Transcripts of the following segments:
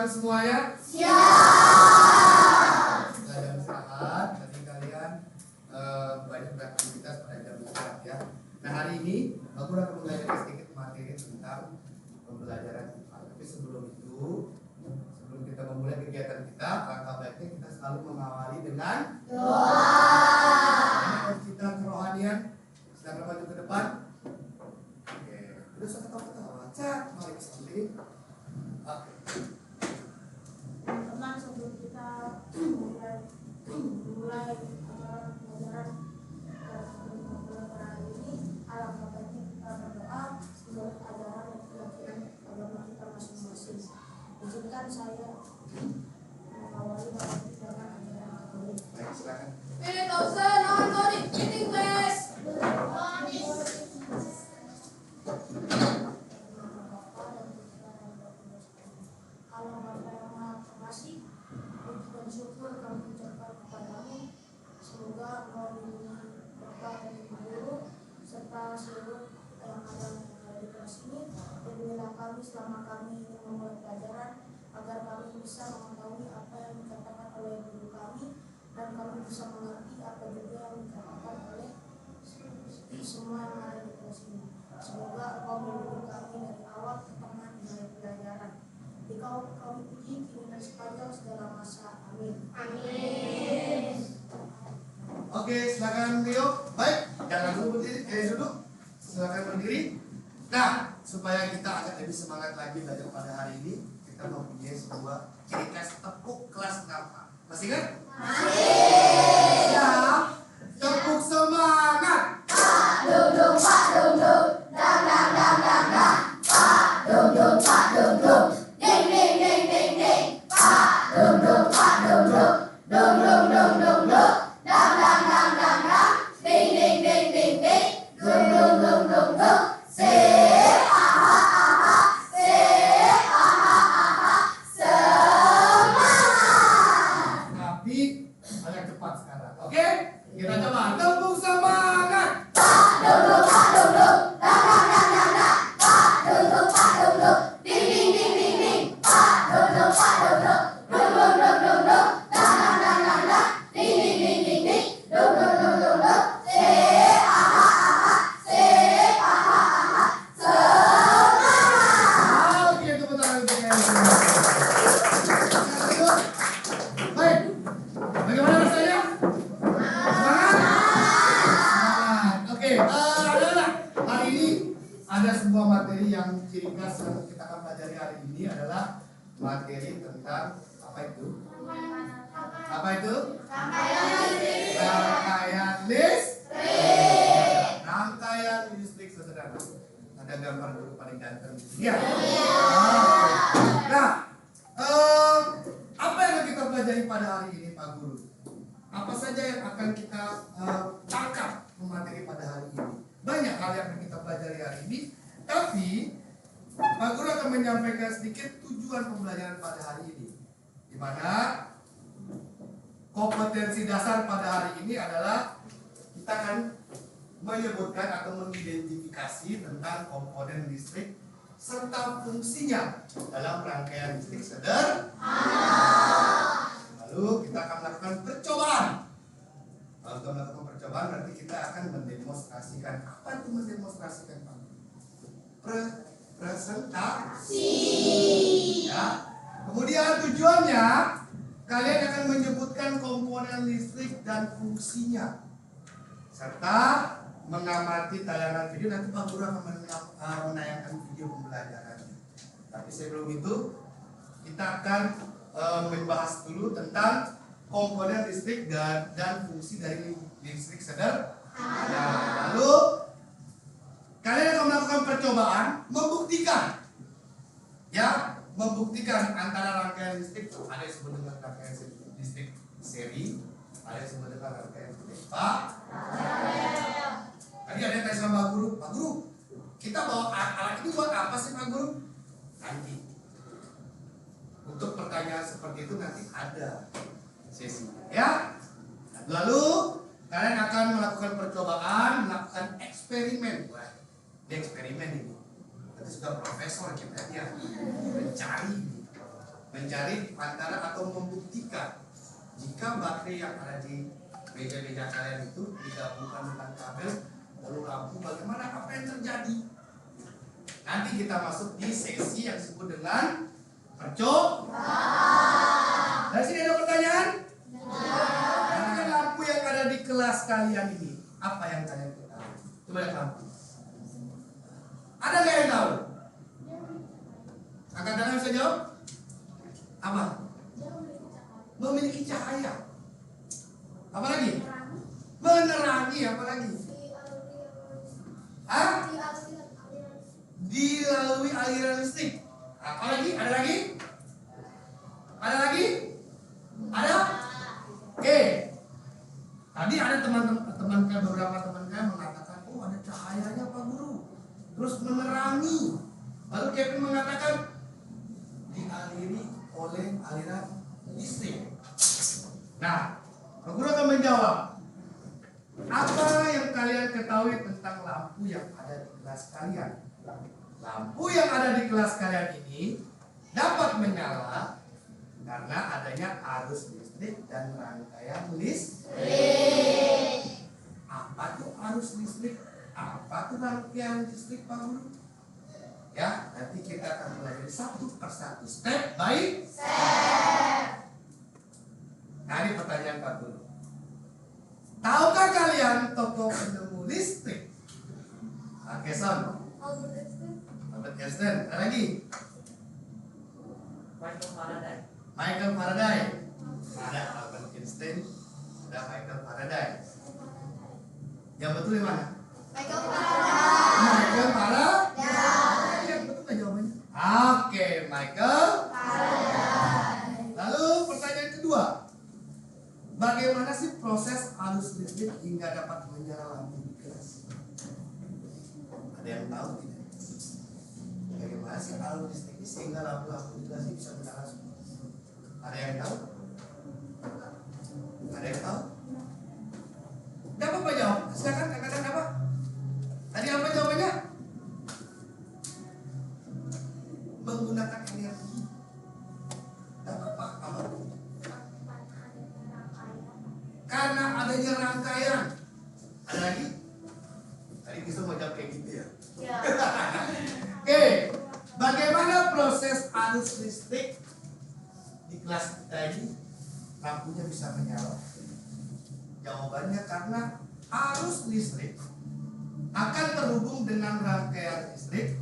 siap semuanya? Siap. Kalian istirahat, tadi kalian banyak beraktivitas pada jam istirahat ya. Nah hari ini aku akan mengajarkan sedikit materi tentang pembelajaran IPA. Tapi sebelum itu, sebelum kita memulai kegiatan kita, langkah baiknya kita selalu mengawali dengan Doa. Kalau kita kerohanian, silakan maju ke depan. Oke, udah usah ketawa-ketawa. Cak, mari ke samping. Oke. Teman, sebelum kita mulai pelajaran hari ini, alangkah baiknya kita berdoa menurut ajaran dan keyakinan agama kita masing-masing. Izinkan saya mengawali hari dengan ajaran Katolik. Baik, silakan. Meeting class. Allah Bapa yang Maha Pengasih, puji dan syukur kami ucapkan kepadamu. Semoga Engkau melindungi Bapak dan Ibu guru serta seluruh yang ada di kelas ini. Lindungilah kami selama kami ingin memulai pelajaran, agar kami bisa mengetahui apa yang dikatakan oleh guru kami dan kami bisa mengerti apa juga yang dikatakan oleh semua yang ada di kelas ini. Semoga Engkau melindungi kami dari awal ke tengah dari pelajaran. Engkau kami puji kini dan sepanjang segala masa. Amin. Amin. Oke, silakan Rio. Baik, jangan dulu berdiri, duduk. Silakan berdiri. Nah, supaya kita agak lebih semangat lagi belajar pada hari ini, kita mempunyai sebuah ciri khas tepuk kelas 6A. Masih ingat? Masih. Ya. Tepuk semangat. Pak duduk, Pak duduk. Dang dang dang dang dang. Pak duduk, Pak duduk. Ding ding ding ding ding. Pak duduk, Pak duduk. Dung dung dung dung dung. Dang dang dang dang dang. Ding ding ding ding ding. Dung dung dung dung dung. Sip, aha aha. Sip, aha aha. Semangat. Tapi agak cepat sekarang. Oke? Kita coba tepuk semangat. Pak duduk, Pak duduk. Dang dang dang dang dang. Pak duduk, Pak duduk. Ding ding ding ding ding. Pak duduk, Pak duduk. Dung dung dung dung dung. Dang dang dang dang dang. Ding ding ding ding ding. Dung dung dung dung dung. Sip, aha aha. Sip, aha aha. Semangat. Oke, tepuk tangan untuk yang semua. Baik. Bagaimana rasanya? Semangat? Semangat. Oke, anak-anak, hari ini ada sebuah materi yang ciri khas yang kita akan pelajari hari ini adalah materi tentang apa itu? Apa itu? Rangkaian listrik. Rangkaian listrik sederhana. Ada gambar guru paling ganteng di sini ya. Nah, apa yang akan kita pelajari pada hari ini, Pak Guru? Apa saja yang akan kita tangkap materi pada hari ini? Banyak hal yang akan kita pelajari hari ini, tapi Pak Guru akan menyampaikan sedikit tujuan pembelajaran pada hari ini, di mana kompetensi dasar pada hari ini adalah kita akan menyebutkan atau mengidentifikasi tentang komponen listrik serta fungsinya dalam rangkaian listrik sederhana. Lalu kita akan melakukan percobaan. Kalau kita melakukan percobaan berarti kita akan mendemonstrasikan. Apa itu mendemonstrasikan, Pak? Presentasi. Ya. Kemudian tujuannya kalian akan menyebutkan komponen listrik dan fungsinya serta mengamati tayangan video. Nanti Pak Guru akan menayangkan video pembelajaran. Tapi sebelum itu kita akan membahas dulu tentang komponen listrik dan fungsi dari listrik sederhana. Lalu kalian akan melakukan percobaan membuktikan antara rangkaian listrik. Ada yang disebut dengan rangkaian listrik seri, ada yang disebut dengan rangkaian listrik paralel. Tadi ada yang tanya sama Pak Guru, Pak Guru, kita bawa alat ini buat apa sih, Pak Guru? Nanti. Untuk pertanyaan seperti itu nanti ada sesinya, ya. Lalu kalian akan melakukan percobaan, melakukan eksperimen. Wah, ini eksperimen ini. Nanti sudah profesor kita ya mencari. mencari antara atau membuktikan jika baterai yang ada di meja-meja kalian itu digabungkan dengan kabel lalu lampu, bagaimana, apa yang terjadi? Nanti kita masuk di sesi yang disebut dengan percobaan. Dari sini ada pertanyaan? Dengan lampu yang ada di kelas kalian ini, apa yang kalian ketahui? Coba lihat lampu. Ada nggak yang tahu? Angkat tangan bisa jawab? Apa? Memiliki cahaya. Apa lagi? Menerangi. Apa lagi? Hah? Dilalui aliran listrik. Apa lagi? Ada lagi? Ada lagi? Ada? Oke. Tadi ada teman-teman beberapa teman kalian mengatakan, oh ada cahayanya Pak Guru, terus menerangi. Lalu Kevin mengatakan dialiri oleh aliran listrik. Nah, Pak Guru akan menjawab, apa yang kalian ketahui tentang lampu yang ada di kelas kalian? Lampu yang ada di kelas kalian ini dapat menyala karena adanya arus listrik dan rangkaian listrik. Apa tuh arus listrik? Apa tuh rangkaian listrik, Pak Guru? Ya, nanti kita akan belajar satu persatu, step by step. Nah, ini pertanyaan Pak Guru. Tahukah kalian tokoh penemu listrik? Oke, Son. Albert Einstein. Ada lagi? Michael Faraday. Ada Albert Einstein. Ada Michael Faraday. Yang betul di mana? Michael Faraday. Michael Faraday. Yang betul nggak jawabannya? Oke, Michael Faraday. Lalu pertanyaan kedua. Bagaimana sih proses arus listrik hingga dapat menyala lampu di kelas? Ada yang tahu tidak? Bagaimana sih arus listrik ini sehingga lampu-lampu di kelas ini bisa menyala semua? Ada yang tahu? Ada yang tahu? Dapat Pak jawab? Silakan katakan apa? Tadi apa jawabannya? Menggunakan energi. Dapat Pak? Apa? Karena adanya rangkaian. Ada lagi? Tadi bisa mau jawab kayak gitu ya? Ya. Oke, bagaimana proses arus listrik di kelas kita ini lampunya bisa menyala? Jawabannya karena arus listrik akan terhubung dengan rangkaian listrik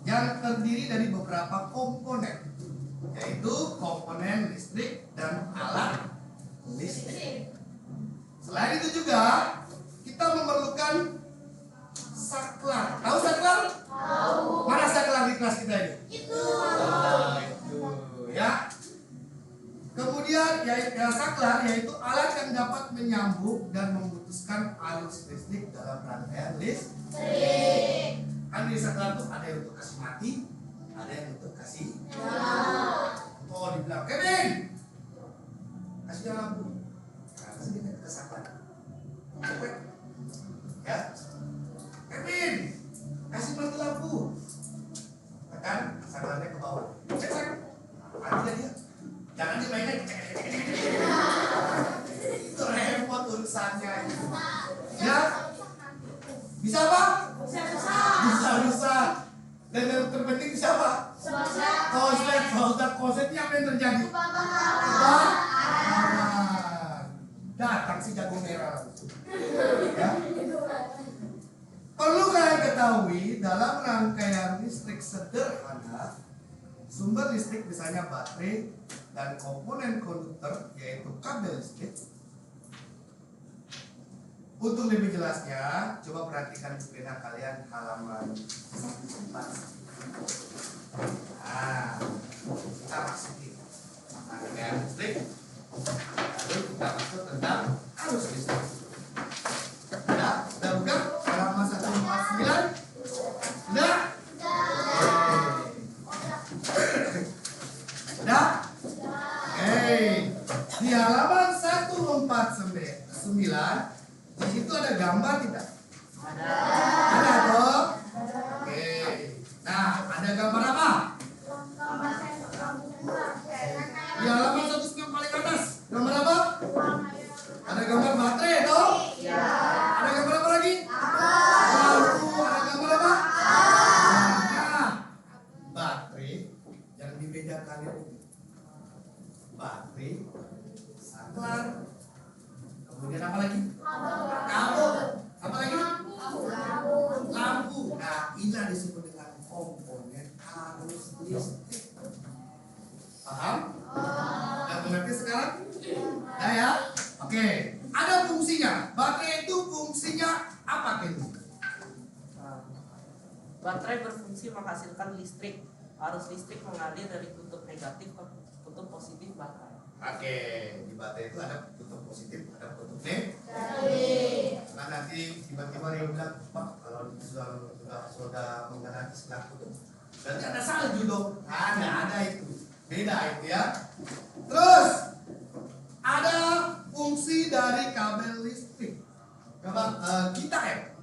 yang terdiri dari beberapa komponen, yaitu komponen listrik dan alat listrik. Selain itu juga kita memerlukan saklar. Tahu saklar? Tahu. Mana saklar di kelas kita ini? Itu. Nah, itu ya. Kemudian ya saklar yaitu alat yang dapat menyambung dan memutuskan arus listrik dalam rangkaian listrik. Kan di saklar itu ada yang untuk kasih mati, ada yang untuk kasih nyala. Oh, dibilang Kevin, kasih nyala lampu. Nah, kasih kita ke saklar. Cepet. Ya. Kevin, kasih mati lampu. Tekan saklarnya ke bawah. Cek. Mati dia. Jangan dimainin. Itu repot urusannya. Ya. Bisa apa? Bisa rusak. Dan yang terpenting bisa apa? Konsletnya apa yang terjadi? Kebakaran. Datang si jago merah. Ya. Perlu kalian ketahui dalam rangkaian listrik sederhana, sumber listrik misalnya baterai dan komponen konduktor yaitu kabel listrik. Untuk lebih jelasnya, coba perhatikan buku kalian halaman 1. Nah, kita masukin rangkaian listrik, lalu kita masuk tentang arus listrik. Sudah buka halaman 149? Sudah? Sudah? Di halaman 149 di situ ada gambar tidak? Ada toh? Oke. Nah, ada gambar apa? Ada gambar baterai toh? Ya. Ada gambar apa lagi? Lampu. Ada gambar apa? Nah, baterai yang dibedakan itu baterai, saklar, kemudian apa lagi? Kabel. Apa lagi? Lampu. Nah, inilah disebut dengan komponen arus listrik. Paham? Udah mengerti sekarang? Nah ya? Oke. Ada fungsinya. Baterai itu fungsinya apa, Ken? Baterai berfungsi menghasilkan listrik. Arus listrik mengalir dari kutub negatif ke kutub positif baterai. Oke, di baterai itu ada kutub positif, ada kutub negatif. Nah, nanti tiba-tiba dia bilang, Pak, kalau sudah mengenai istilah kutub, berarti ada salju dong. Ada itu. Beda itu ya. Terus ada fungsi dari kabel listrik. Coba kita ya.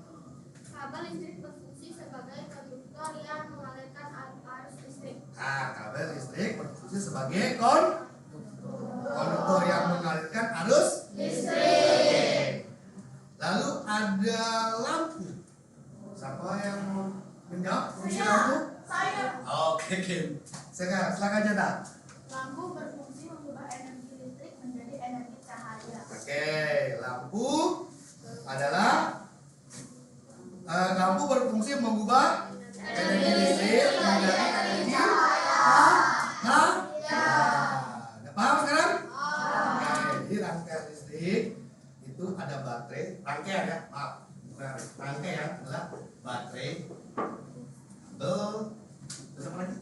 Kabel listrik berfungsi sebagai konduktor yang mengalirkan arus listrik. Kabel listrik berfungsi sebagai konduktor yang mengalirkan arus listrik. Lalu ada lampu. Siapa yang mau menjawab fungsi lampu? Saya. Oke. Sekarang silakan catat. Lampu berfungsi mengubah energi listrik menjadi energi cahaya. Oke, lampu adalah lampu berfungsi mengubah energi listrik menjadi energi cahaya. Udah paham sekarang? Oke, jadi rangkaian listrik itu ada baterai, rangkaian ya, maaf, bukan rangkaian adalah baterai, kabel, terus apa lagi?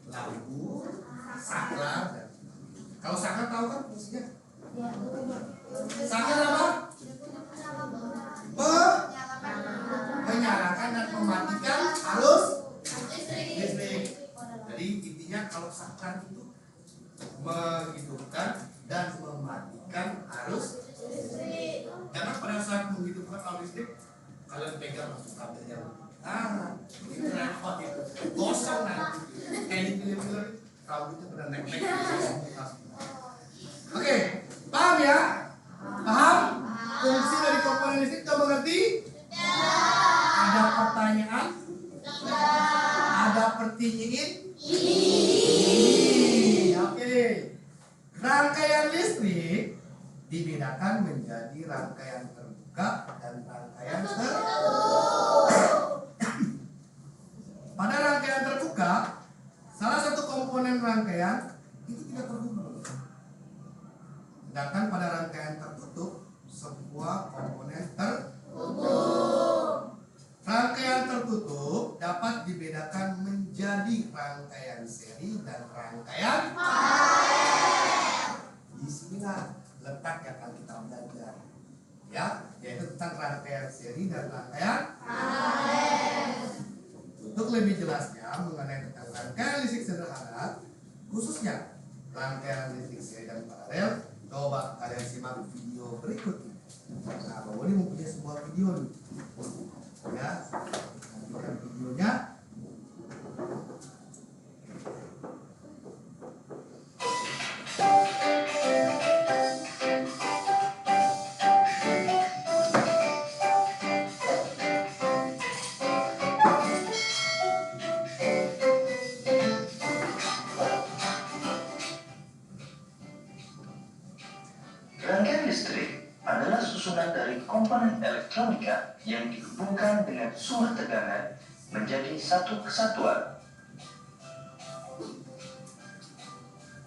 Lampu, saklar. Kalau saklar tahu kan fungsinya? Saklar apa? Menyalakan dan mematikan arus listrik. Jadi intinya kalau saklar itu menghidupkan dan mematikan arus listrik. Karena pada saat menghidupkan arus listrik, kalian pegang langsung kabelnya. Ini repot itu. Gosong nanti. Kayak di film-film rambutnya pada nek-nek. Oke, paham ya? Paham? Fungsi dari komponen listrik kita mengerti? Ada pertanyaan? Ada pertanyaan? Oke. Rangkaian listrik dibedakan menjadi rangkaian terbuka dan rangkaian tertutup. Pada rangkaian terbuka, salah satu komponen rangkaian itu tidak terhubung. Sedangkan pada rangkaian tertutup, sebuah komponen terhubung. Rangkaian tertutup dapat dibedakan menjadi rangkaian seri dan rangkaian paralel. Di sinilah letak yang akan kita belajar, ya, yaitu tentang rangkaian seri dan rangkaian paralel. Untuk lebih jelasnya mengenai tentang rangkaian listrik sederhana, khususnya rangkaian listrik seri dan paralel, coba kalian simak video berikut ini. Nah, Bang Boni mempunyai sebuah video nih, ya, nantikan videonya. Rangkaian listrik adalah susunan dari komponen elektronika yang dihubungkan dengan sumber tegangan menjadi satu kesatuan.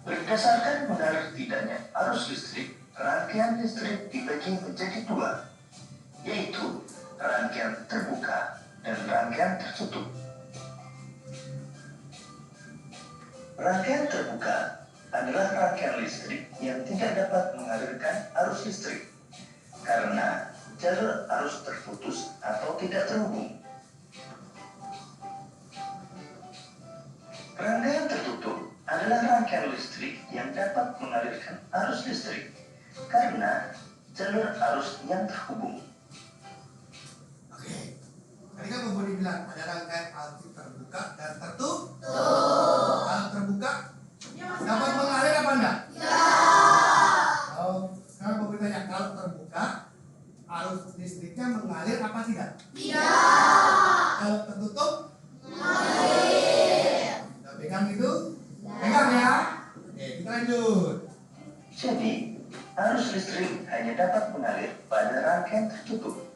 Berdasarkan mengalir tidaknya arus listrik, rangkaian listrik dibagi menjadi dua, yaitu rangkaian terbuka dan rangkaian tertutup. Rangkaian terbuka adalah rangkaian listrik yang tidak dapat mengalirkan arus listrik karena jalur arus terputus atau tidak terhubung. Rangkaian tertutup adalah rangkaian listrik yang dapat mengalirkan arus listrik karena jalur arus yang terhubung. Oke, tadi kan Bang Boni bilang ada rangkaian listrik terbuka dan tertutup. Kalau terbuka dapat mengalir apa enggak? Oh, sekarang Bang Boni tanya, kalau terbuka terbuka, arus listriknya mengalir apa tidak? Tidak. Kalau tertutup, Mengalir. kita pegang itu, pegang ya. Oke, kita lanjut. Jadi, arus listrik hanya dapat mengalir pada rangkaian tertutup.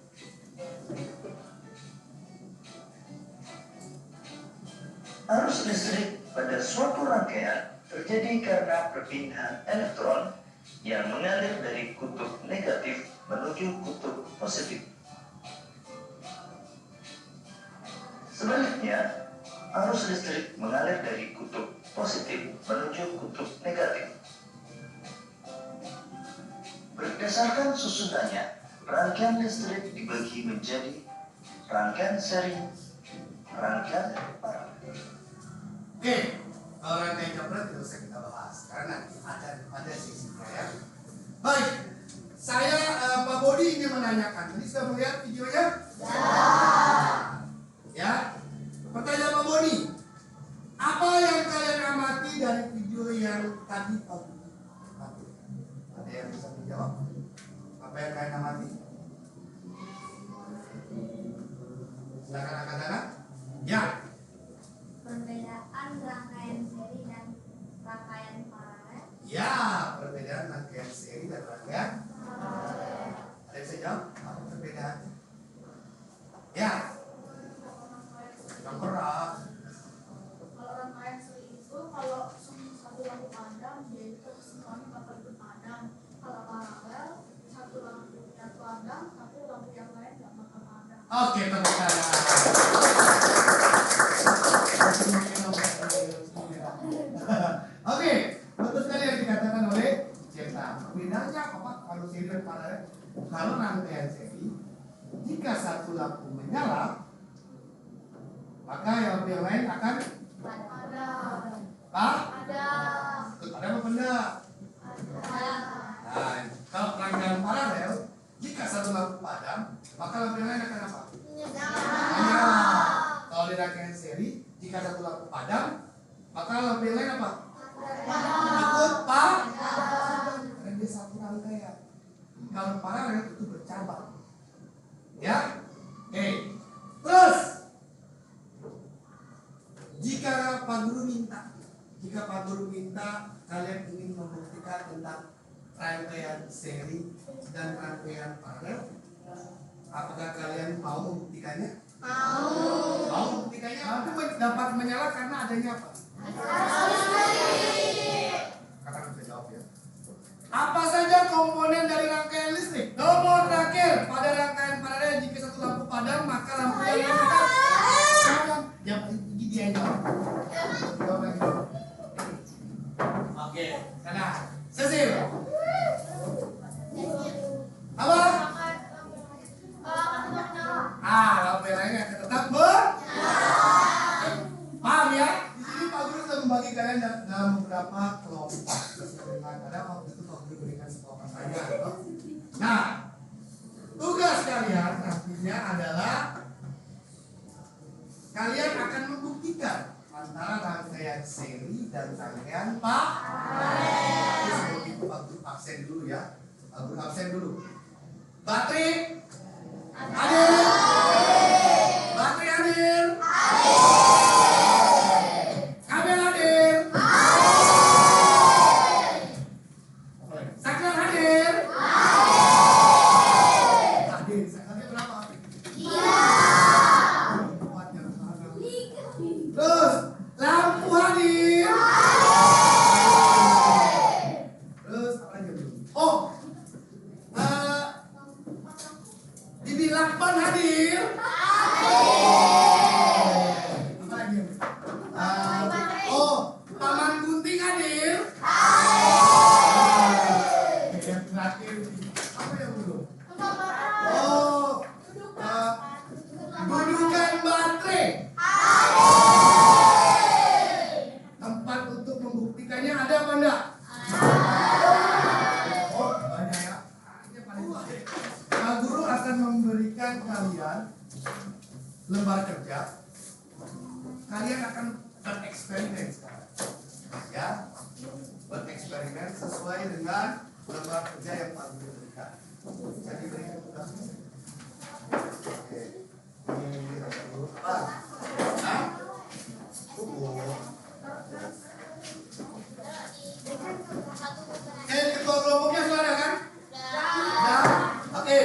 Arus listrik pada suatu rangkaian terjadi karena perpindahan elektron yang mengalir dari kutub negatif menuju kutub positif. Sebaliknya, arus listrik mengalir dari kutub positif menuju kutub negatif. Berdasarkan susunannya, rangkaian listrik dibagi menjadi rangkaian seri, rangkaian paralel. Oke, kalau rangkaian coupler tidak usah kita bahas karena nanti ada sisinya ya. Baik, saya Pak Bodi ingin menanyakan. Tadi sudah melihat videonya? Ya. Pertanyaan Pak Bodi, apa yang kalian amati dari video yang tadi Pak Bodi? Ada yang bisa menjawab? Apa yang kalian amati? Silakan angkat-angkat. Ya. Perbedaan rangkaian seri dan rangkaian paralel. Ya, perbedaan rangkaian seri dan rangkaian. Ada yang bisa jawab? Apa perbedaannya? Ya. Yang keras. Kalau rangkaian seri itu kalau satu lampu padam dia itu semuanya bakal berpadam. Kalau paralel satu lampu yang padam tapi lampu yang lain nggak bakal padam. Oke, tepuk tangan. Oke, betul sekali yang dikatakan oleh Ceta. Perbedaannya apa Pak? Kalau seri dan paralel, kalau rangkaian seri, jika satu lampu menyala, maka lampu yang lain akan Padam. Pak? Padam. Ada apa benda? Padam. Nah, kalau rangkaian paralel, jika satu lampu padam, maka lampu yang lain akan apa? Menyala. Kalau di rangkaian seri, jika satu lampu padam, maka lampu yang lain apa? Ikut Pak? Karena dia satu rangkaian. Kalau paralel itu bercabang. Ya? Oke. Terus, jika Pak Guru minta kalian ingin membuktikan tentang rangkaian seri dan rangkaian paralel, apakah kalian mau membuktikannya? Mau membuktikannya? Lampu dapat menyala karena adanya apa? Katakan bisa jawab ya. Apa saja komponen dari rangkaian listrik? Nomor terakhir, pada rangkaian paralel jika satu lampu padam maka lampu yang lain akan padam. Ya, dia yang jawab. Jawab lagi. Oke, karena Cecil. Apa? Lampu yang lainnya akan tetap paham ya? Di sini Pak Guru sudah membagi kalian dalam beberapa kelompok sesuai dengan ada waktu itu Pak Guru berikan sebuah pertanyaan. Nah, tugas kalian nantinya adalah kalian akan membuktikan antara rangkaian seri dan rangkaian paralel. Sebelum itu Pak Guru absen dulu ya. Pak Guru absen dulu. Baterai hadir. Baterai hadir. Kabel hadir. Saklar hadir. Hadir. Saklarnya berapa? Terus lampu hadir. Terus apa lagi belum? Oh, dibilang ban hadir. Apa lagi? Paman gunting hadir. Yang terakhir apa yang belum? Dudukan baterai. Tempat untuk membuktikannya ada apa enggak? Oh, banyak ya. Ini paling banyak. Pak Guru akan memberikan kalian lembar kerja. Kalian akan bereksperimen sekarang. Ya, bereksperimen sesuai dengan lembar kerja yang Pak Guru berikan. Jadi beri kemudahan. Oke. Ini apa? Hah? Buku. Ketua kelompoknya sudah ada kan? Nah, oke.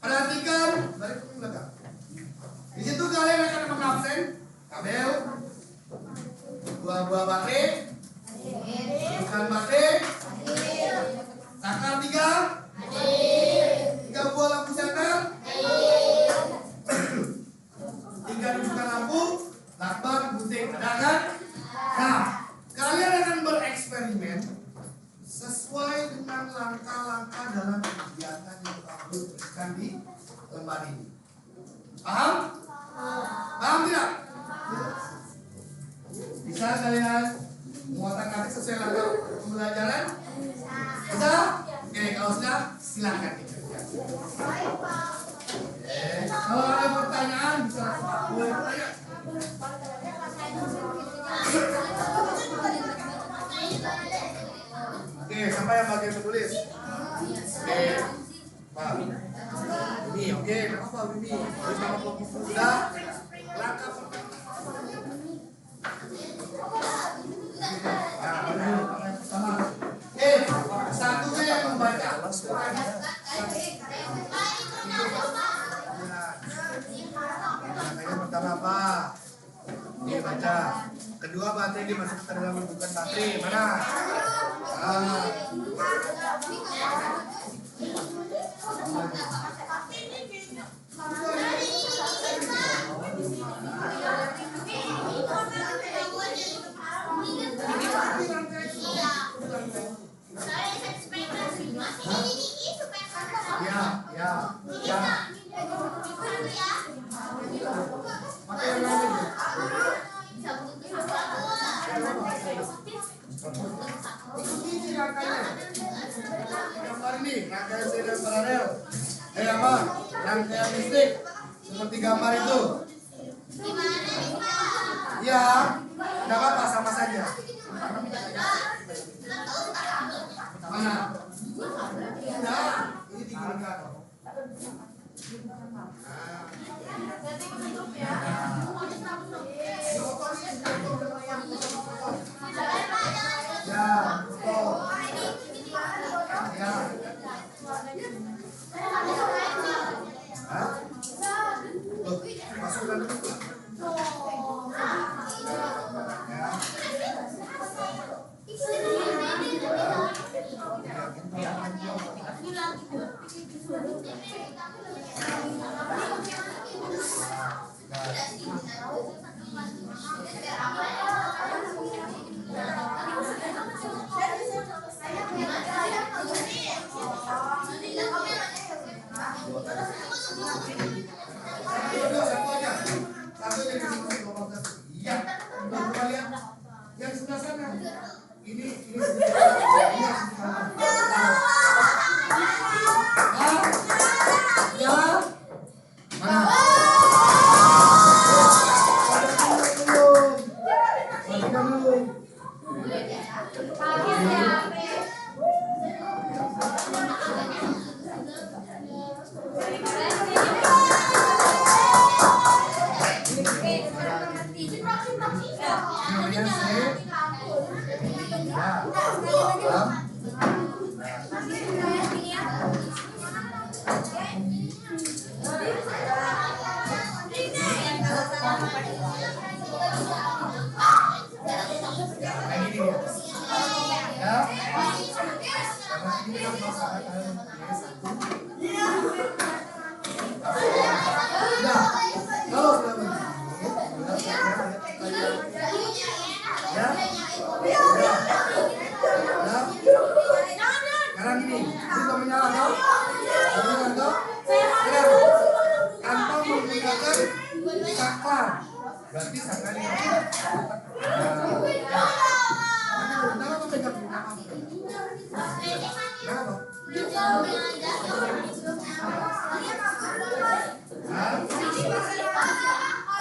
Perhatikan balik ke belakang. Di situ kalian akan mengabsen kabel, buah-buah baterai, bukan baterai, saklar 3 buah lampu senter, 3 rujukan lampu, lakban, gunting, ada kan? Nah, kalian akan bereksperimen sesuai dengan langkah-langkah dalam kegiatan yang telah diberikan di lembar ini. Paham? Paham tidak? Bisa kalian mengotak-atik sesuai langkah pembelajaran? Bisa? Oke, kalau sudah silakan dikerjakan. Kalau ada pertanyaan bisa boleh bertanya. Oke, sampai yang bagian menulis. Oke, Pak. Ini oke, apa ini? Bersama kelompok sudah. Langkah pertama. Sama. Satunya yang membaca. Yang pertama apa? Ini baca. Kedua baterai dimasukkan ke dalam bukan baterai. Mana? Gambar ini rangkaian serial paralel. Apa? Rangkaian listrik seperti gambar itu. Ya, tidak apa-apa, sama saja. Mana? Sudah, ini diginikan. Ya, betul. Ya. Hah? Loh, masukkan dulu. Yang sebelah sana. Ini sekarang gini, itu menyala dong. Tanpa menggunakan saklar. Berarti saklar ini. Kenapa pegang nama? Kenapa?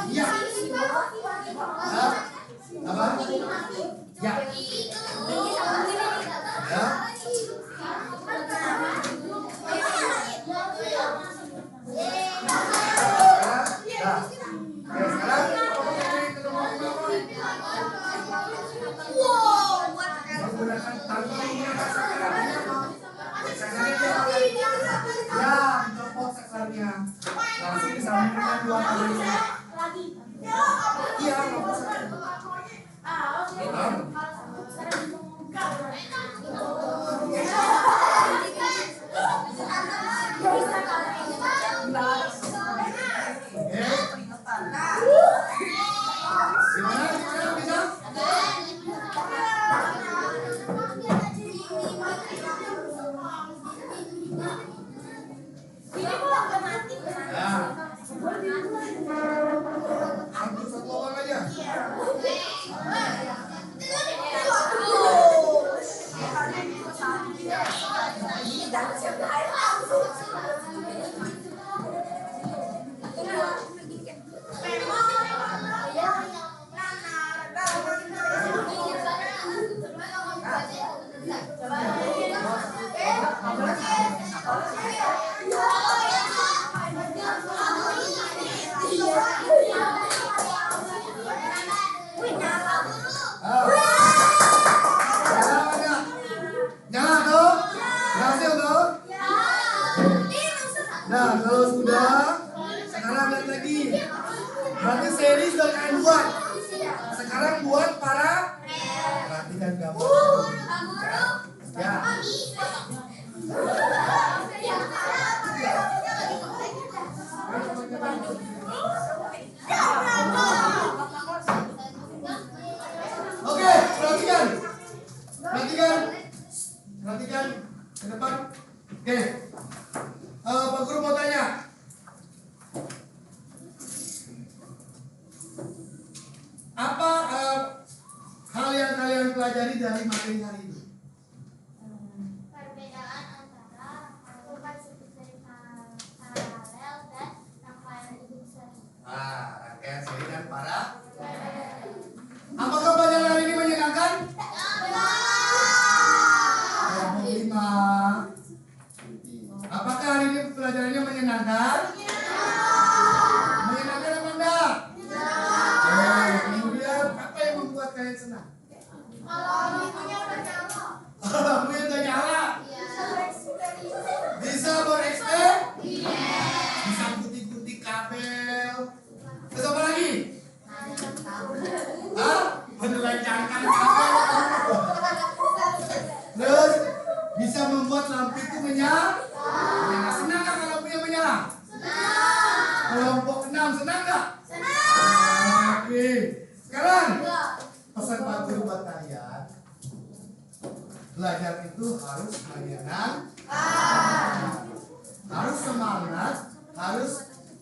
Iya. Apa? Ya. Ya. buat hari ini? Lagi. Iya, nggak usah. Gimana bisa? Nah, satu orang aja. Nyala tuh? Berhasil tuh? Nah, kalau sudah, sekarang lihat lagi. Berarti seri sudah kalian buat. Sekarang buat para. Perhatikan gambar. Ya. Oke, perhatikan. Perhatikan ke depan. Oke. Pak Guru mau tanya. Apa hal yang kalian pelajari dari materi hari ini? Perbedaan antara rangkaian seri paralel dan rangkaian hidup seri. Rangkaian seri dan para. Apakah pelajaran hari ini menyenangkan? Lima. Apakah hari ini pelajarannya menyenangkan? Menyenangkan apa enggak? Kemudian apa yang membuat kalian senang? Lampunya udah nyala. Bisa bereksperimen? Bisa gunting-gunting kabel. Terus apa lagi? Menelanjangkan kabel. Terus bisa membuat lampu itu menyala. Senang nggak kalau lampunya menyala? Kelompok 6 senang nggak? Oke. Sekarang pesan Pak Guru buat kalian. Belajar itu harus menyenangkan, harus semangat, harus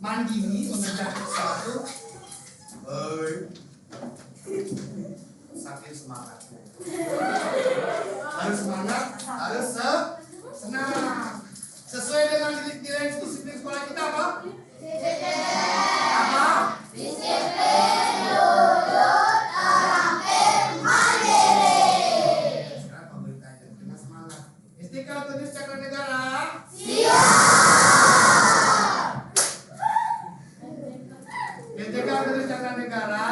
mandiri mengerjakan sesuatu. Saking semangat. Harus semangat, harus senang. Sesuai dengan nilai disiplin sekolah kita apa? Apa? Disiplin, lulus, terampil, mandiri. Sekarang pemerintahnya dengan semangat. STK Tunis Cakra Negara. STK Tunis Cakra Negara.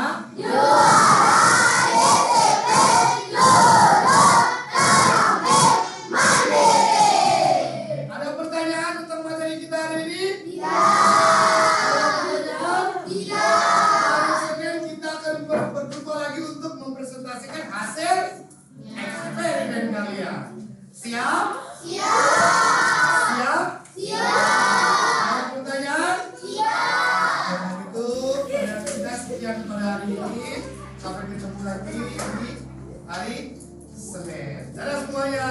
Ada pertanyaan tentang materi kita hari ini? Senin kita akan berjumpa lagi untuk mempresentasikan hasil eksperimen kalian. Siap? Siap? Ada pertanyaan? Kalau gitu, kita sekian pada hari ini. Sampai ketemu lagi di hari Senin. Dadah semuanya.